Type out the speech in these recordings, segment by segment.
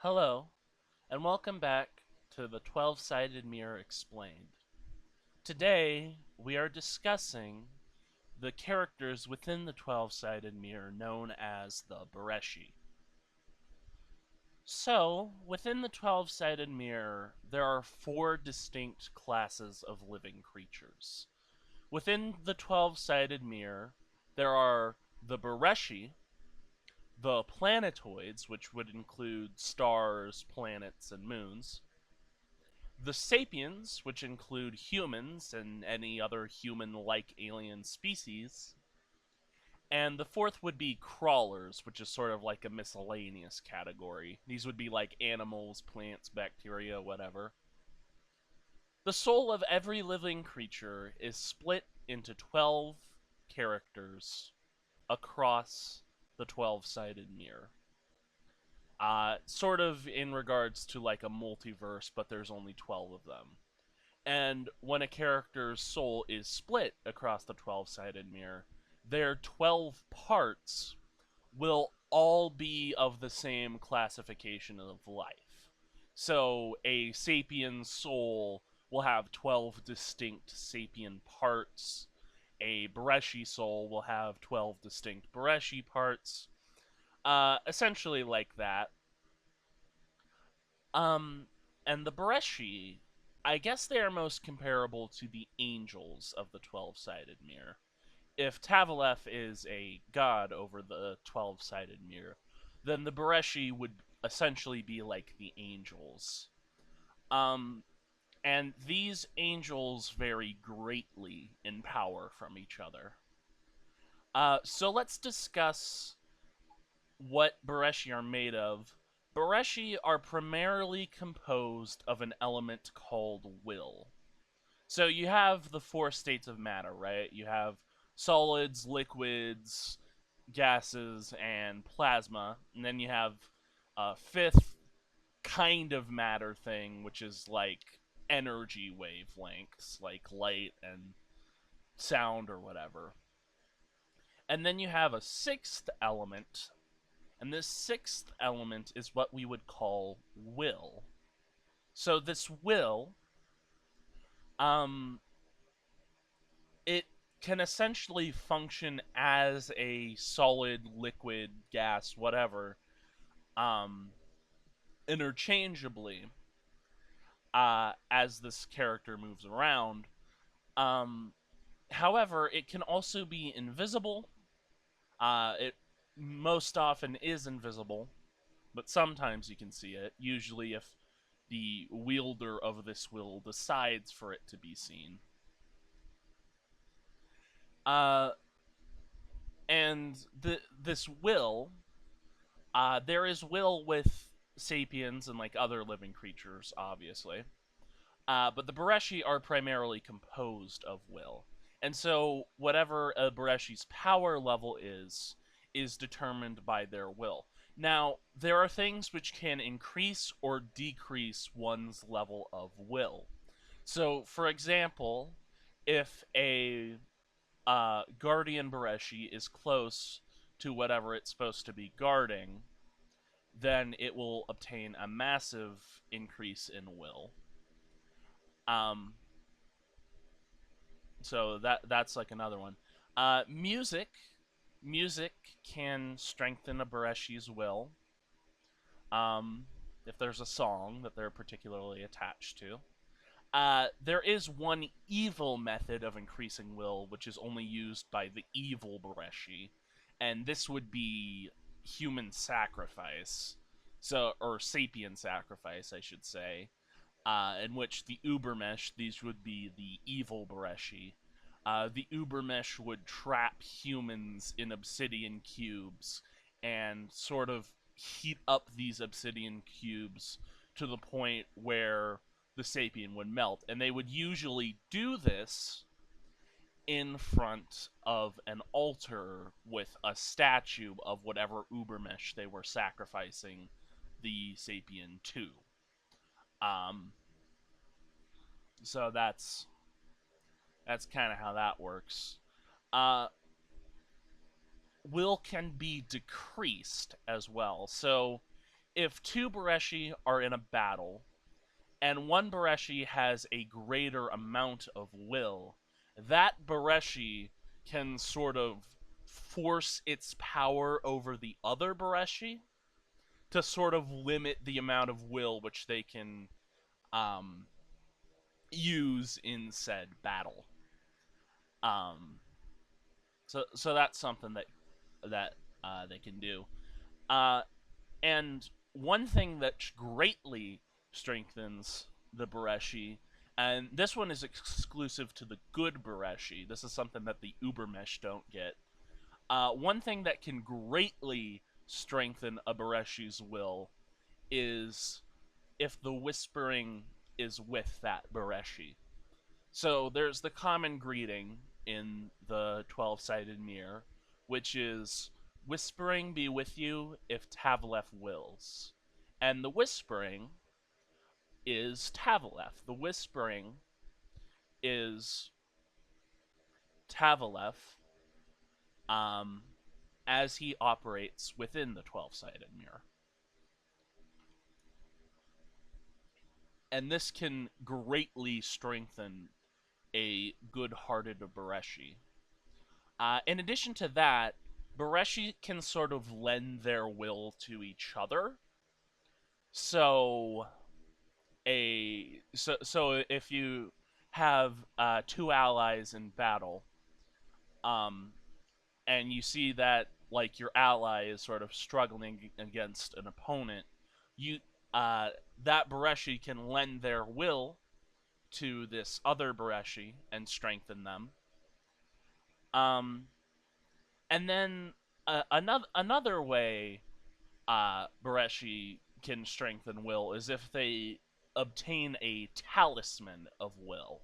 Hello, and welcome back to the 12-Sided Mirror Explained. Today, we are discussing the characters within the 12-Sided Mirror known as the Bereshi. So, within the 12-Sided Mirror, there are four distinct classes of living creatures. Within the 12-Sided Mirror, there are the Bereshi, the planetoids, which would include stars, planets, and moons, the sapiens, which include humans and any other human like alien species, and the fourth would be crawlers, which is sort of like a miscellaneous category. These would be like animals, plants, bacteria, whatever. The soul of every living creature is split into 12 characters across the 12-sided mirror. Sort of in regards to like a multiverse, but there's only 12 of them. And when a character's soul is split across the 12-sided mirror, their 12 parts will all be of the same classification of life. So a sapien soul will have 12 distinct sapien parts. A Bereshi soul will have 12 distinct Bereshi parts. Essentially like that. Um, and the Bereshi, I guess they are most comparable to the angels of the 12-sided mirror. If Tavalef is a god over the 12-sided mirror, then the Bereshi would essentially be like the angels. Um, and these angels vary greatly in power from each other. So let's discuss what Bereshi are made of. Bereshi are primarily composed of an element called will. So you have the four states of matter, right? You have solids, liquids, gases, and plasma. And then you have a fifth kind of matter thing, which is like energy wavelengths, like light and sound or whatever. And then you have a sixth element, and this sixth element is what we would call will. So this will, um, it can essentially function as a solid, liquid, gas, whatever, um, interchangeably as this character moves around. Um, However, it can also be invisible. It most often is invisible, but sometimes you can see it, usually if the wielder of this will decides for it to be seen. Uh, and this will, there is will with sapiens and like other living creatures, obviously. But the Bereshi are primarily composed of will. And so whatever a Bereshi's power level is determined by their will. Now, there are things which can increase or decrease one's level of will. So, for example, if a Guardian Bereshi is close to whatever it's supposed to be guarding, then it will obtain a massive increase in will. Um, so that's like another one. Music, music can strengthen a Bereshi's will. Um, if there's a song that they're particularly attached to. There is one evil method of increasing will, which is only used by the evil Bereshi, and this would be human sacrifice, so or sapien sacrifice, I should say, in which the Ubermesh, these would be the evil Bereshi. The Ubermesh would trap humans in obsidian cubes and sort of heat up these obsidian cubes to the point where the sapien would melt. And they would usually do this in front of an altar with a statue of whatever Ubermesh they were sacrificing the sapien to. Um, so that's kind of how that works. Uh, will can be decreased as well. So if two Bereshi are in a battle and one Bereshi has a greater amount of will, that Bereshi can sort of force its power over the other Bereshi to sort of limit the amount of will which they can um, use in said battle. Um, so that's something that they can do. Uh, and one thing that greatly strengthens the Bereshi, and this one is exclusive to the good Bereshi. This is something that the Ubermesh don't get. One thing that can greatly strengthen a Bereshi's will is if the whispering is with that Bereshi. So there's the common greeting in the 12 sided mirror, which is whispering be with you if Tavlef wills. And the whispering is Tavlef. The whispering is Tavlef um, as he operates within the 12 sided mirror. And this can greatly strengthen a good hearted Bereshi. In addition to that, Bereshi can sort of lend their will to each other. So so if you have two allies in battle, um, and you see that like your ally is sort of struggling against an opponent, you uh, that Bereshi can lend their will to this other Bereshi and strengthen them. Um, and then another way Bereshi can strengthen will is if they obtain a talisman of will.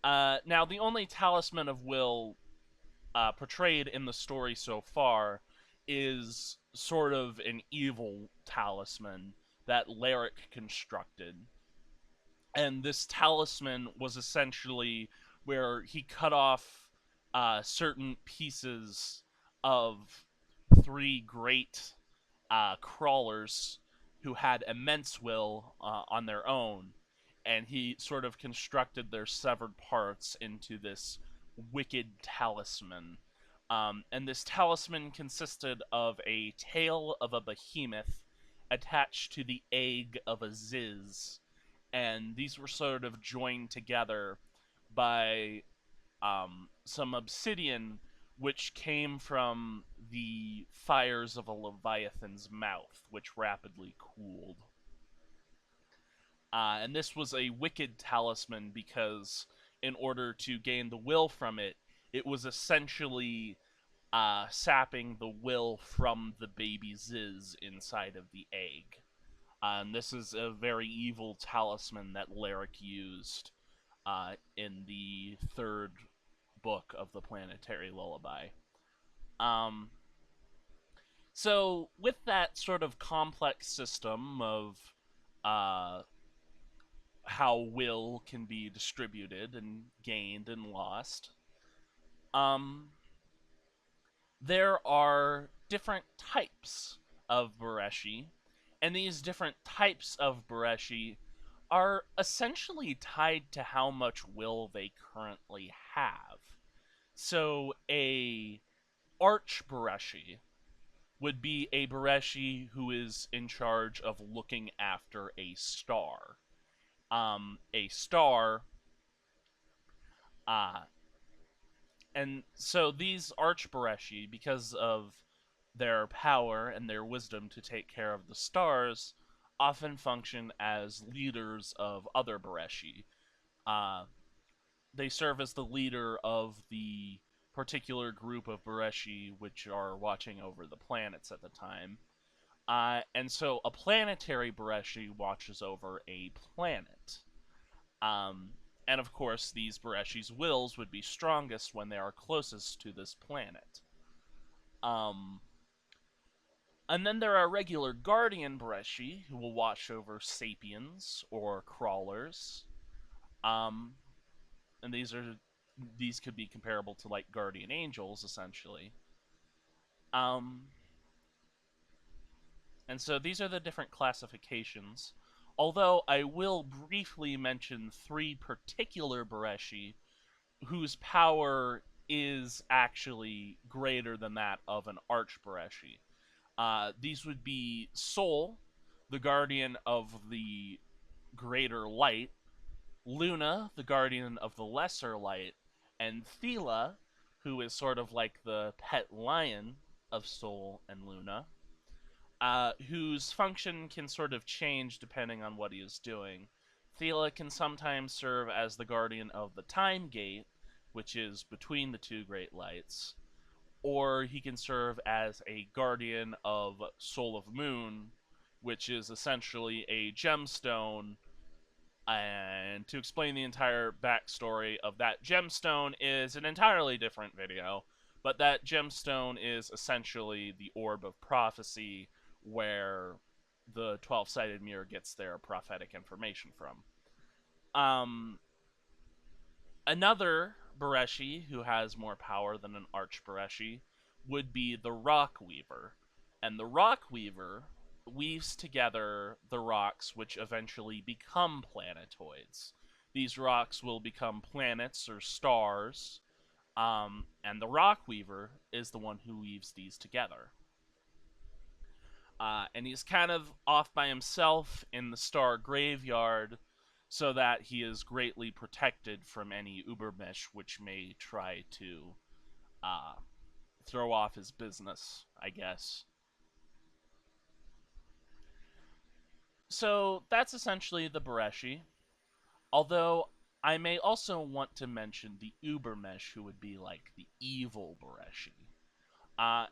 Now, the only talisman of will portrayed in the story so far is sort of an evil talisman that Lyric constructed. And this talisman was essentially where he cut off certain pieces of three great crawlers who had immense will on their own, and he sort of constructed their severed parts into this wicked talisman. And this talisman consisted of a tail of a behemoth attached to the egg of a ziz, and these were sort of joined together by some obsidian which came from the fires of a leviathan's mouth, which rapidly cooled. And this was a wicked talisman because, in order to gain the will from it, it was essentially sapping the will from the baby Ziz inside of the egg. And this is a very evil talisman that Lyric used in the third book of the Planetary Lullaby. Um, so, with that sort of complex system of uh, how will can be distributed and gained and lost, um, there are different types of Bereshi, and these different types of Bereshi are essentially tied to how much will they currently have. So, a Arch Bereshi would be a Bereshi who is in charge of looking after a star. A star, uh, and so these Arch Bereshi, because of their power and their wisdom to take care of the stars, often function as leaders of other Bereshi. Uh, they serve as the leader of the particular group of Bereshi which are watching over the planets at the time. And so a planetary Bereshi watches over a planet. Um, and of course, these Bereshi's wills would be strongest when they are closest to this planet. Um, and then there are regular Guardian Bereshi who will watch over Sapiens or Crawlers. Um, and these could be comparable to like Guardian Angels, essentially. Um, And so these are the different classifications. Although I will briefly mention three particular Bereshi whose power is actually greater than that of an Arch Bereshi. These would be Sol, the guardian of the greater light, Luna, the guardian of the lesser light, and Thela, who is sort of like the pet lion of Sol and Luna, whose function can sort of change depending on what he is doing. Thela can sometimes serve as the guardian of the time gate, which is between the two great lights, or he can serve as a guardian of Soul of Moon, which is essentially a gemstone. And to explain the entire backstory of that gemstone is an entirely different video, but that gemstone is essentially the orb of prophecy where the 12-sided mirror gets their prophetic information from. Um, Another Bereshi who has more power than an Arch Bereshi would be the Rock Weaver. And the Rock Weaver weaves together the rocks which eventually become planetoids. These rocks will become planets or stars, and the Rock Weaver is the one who weaves these together. And he's kind of off by himself in the star graveyard so that he is greatly protected from any Ubermesh which may try to uh, throw off his business, I guess. So that's essentially the Bereshi. Although I may also want to mention the Ubermesh, who would be like the evil Bereshi.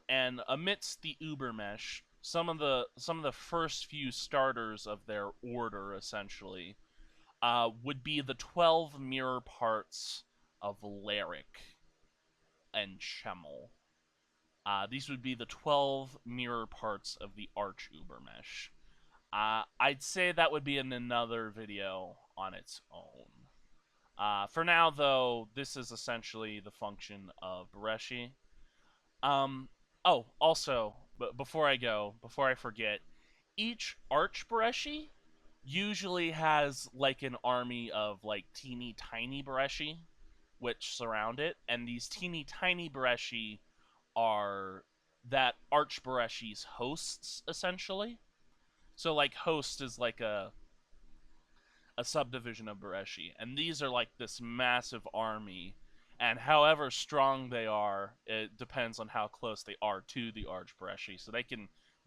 And amidst the Ubermesh, some of the first few starters of their order essentially would be the 12 mirror parts of Lyric and Chemel. These would be the 12 mirror parts of the Arch Ubermesh. I'd say that would be in another video on its own. For now, though, this is essentially the function of Bereshi. Um, oh, also, but before I forget, each Arch Bereshi usually has like an army of like teeny tiny Bereshi which surround it, and these teeny tiny Bereshi are that Arch Bereshi's hosts essentially. So like host is like a subdivision of Bereshi, and these are like this massive army. And however strong they are, it depends on how close they are to the Arch Bereshi. So they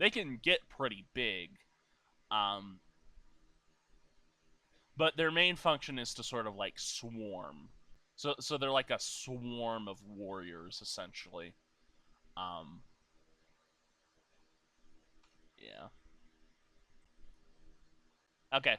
can get pretty big. Um, but their main function is to sort of like swarm. So they're like a swarm of warriors essentially. Um, yeah. Okay.